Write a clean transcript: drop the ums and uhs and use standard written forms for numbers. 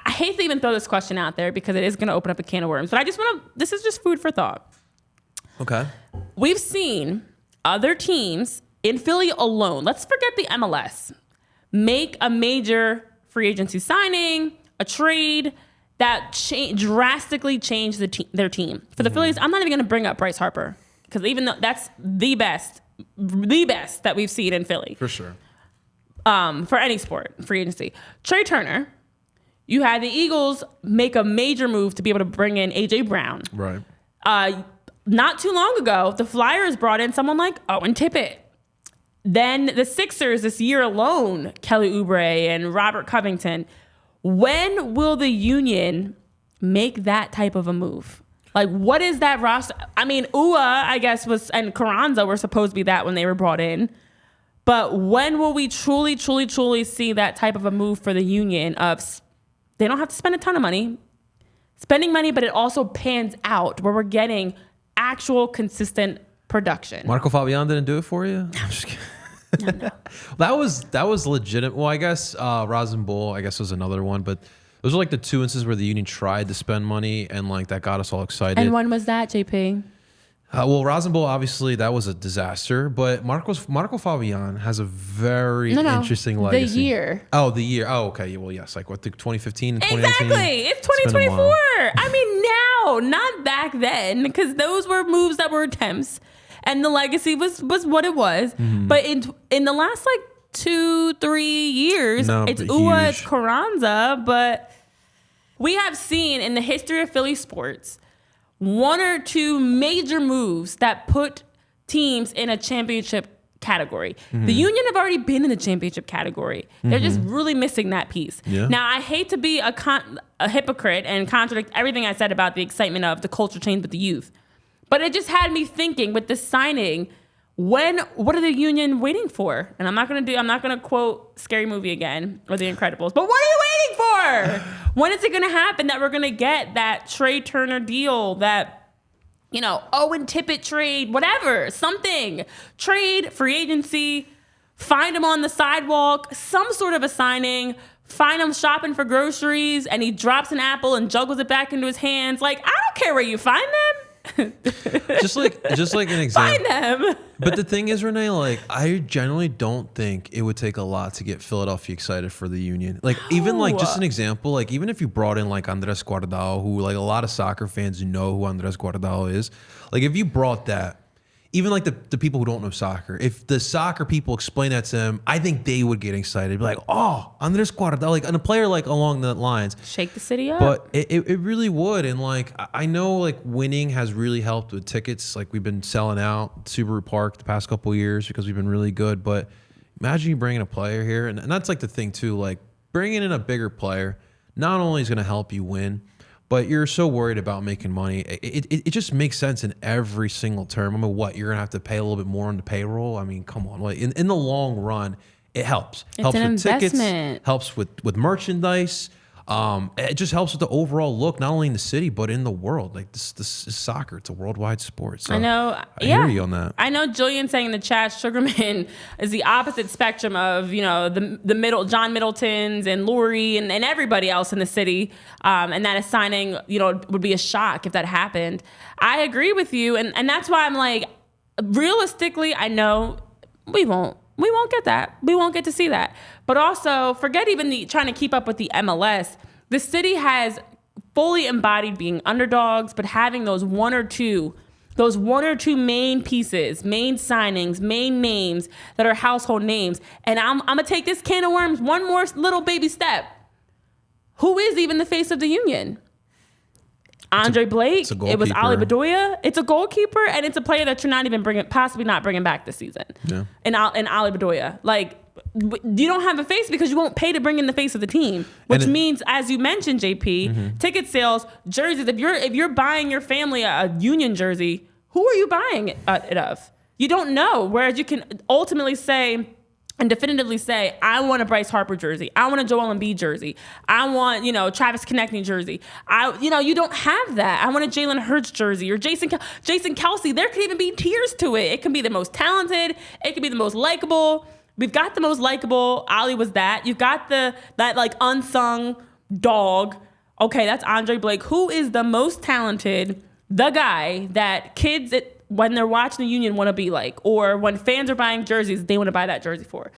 I hate to even throw this question out there because it is going to open up a can of worms, but I just want to, this is just food for thought. Okay. We've seen other teams in Philly alone, let's forget the MLS, make a major free agency signing, a trade that drastically changed their team. For the Phillies, I'm not even going to bring up Bryce Harper because even though that's the best that we've seen in Philly. For sure. For any sport, free agency. Trey Turner, you had the Eagles make a major move to be able to bring in A.J. Brown. Right. Not too long ago, the Flyers brought in someone like Owen Tippett. Then the Sixers this year alone, Kelly Oubre and Robert Covington. When will the Union make that type of a move? Like, what is that roster? I mean, Ua, I guess, and Carranza were supposed to be that when they were brought in. But when will we truly, truly, truly see that type of a move for the Union of they don't have to spend a ton of money, spending money, but it also pans out where we're getting actual consistent production. Marco Fabian didn't do it for you? I'm just kidding. No. That was legitimate. Well, I guess Rosenbull, I guess, was another one, but those are like the two instances where the Union tried to spend money and like that got us all excited. And when was that, JP? Well, Rosenbull, obviously, that was a disaster, but Marco Fabian has a very interesting legacy. The year. Oh, the year. Oh, okay. Well, yes. Like what, 2015 and 2019? Exactly. It's 2024. I mean, now, not back then, because those were moves that were attempts. And the legacy was what it was. Mm-hmm. But in the last like 2-3 years, it's Ua, it's Carranza. But we have seen in the history of Philly sports one or two major moves that put teams in a championship category. Mm-hmm. The Union have already been in the championship category. They're just really missing that piece. Yeah. Now, I hate to be a hypocrite and contradict everything I said about the excitement of the culture change with the youth. But it just had me thinking with this signing, what are the Union waiting for? And I'm not gonna quote Scary Movie again or The Incredibles, but what are you waiting for? When is it gonna happen that we're gonna get that Trey Turner deal, that, Owen Tippett trade, whatever, something. Trade, free agency, find him on the sidewalk, some sort of a signing, find him shopping for groceries, and he drops an apple and juggles it back into his hands. Like, I don't care where you find them. just like an example. Find them. But the thing is, Renee, like, I generally don't think it would take a lot to get Philadelphia excited for the Union. Like, even like just an example, like even if you brought in like Andres Guardado, who like a lot of soccer fans know who Andres Guardado is, like if you brought that, even like the people who don't know soccer, if the soccer people explain that to them, I think they would get excited. Be like, oh, Andres Guardado, like, and a player like along the lines. Shake the city up. But it really would. And like, I know like winning has really helped with tickets. Like we've been selling out Subaru Park the past couple of years because we've been really good. But imagine you bringing a player here. And that's like the thing too, like bringing in a bigger player, not only is going to help you win, but you're so worried about making money. It just makes sense in every single term. I mean, what, you're going to have to pay a little bit more on the payroll? I mean, come on. Like in the long run, it helps. It's helps an with investment. Tickets, helps with merchandise. It just helps with the overall look, not only in the city, but in the world. Like this is soccer. It's a worldwide sport. So I know. I hear you on that. I know Julian saying in the chat, Sugarman is the opposite spectrum of, the middle, John Middletons and Laurie and everybody else in the city. And that a signing, would be a shock if that happened. I agree with you. And that's why I'm like, realistically, I know we won't get that. We won't get to see that. But also, forget even trying to keep up with the MLS. The city has fully embodied being underdogs, but having those one or two main pieces, main signings, main names that are household names. And I'm going to take this can of worms one more little baby step. Who is even the face of the Union? Andre Blake. It was Ali Bedoya. It's a goalkeeper, and it's a player that you're not even possibly not bringing back this season. Yeah. And Ali Bedoya, like, you don't have a face because you won't pay to bring in the face of the team, which means, as you mentioned, JP, ticket sales, jerseys. If you're buying your family a Union jersey, who are you buying it of? You don't know. Whereas you can ultimately say and definitively say, I want a Bryce Harper jersey. I want a Joel Embiid jersey. I want, Travis Konechny jersey. You don't have that. I want a Jalen Hurts jersey or Jason Kelce. There could even be tiers to it. It can be the most talented. It can be the most likable. We've got the most likable. Ali was that. You've got that like unsung dog. Okay, that's Andre Blake. Who is the most talented, the guy that kids, when they're watching the Union, want to be like, or when fans are buying jerseys, they want to buy that jersey for?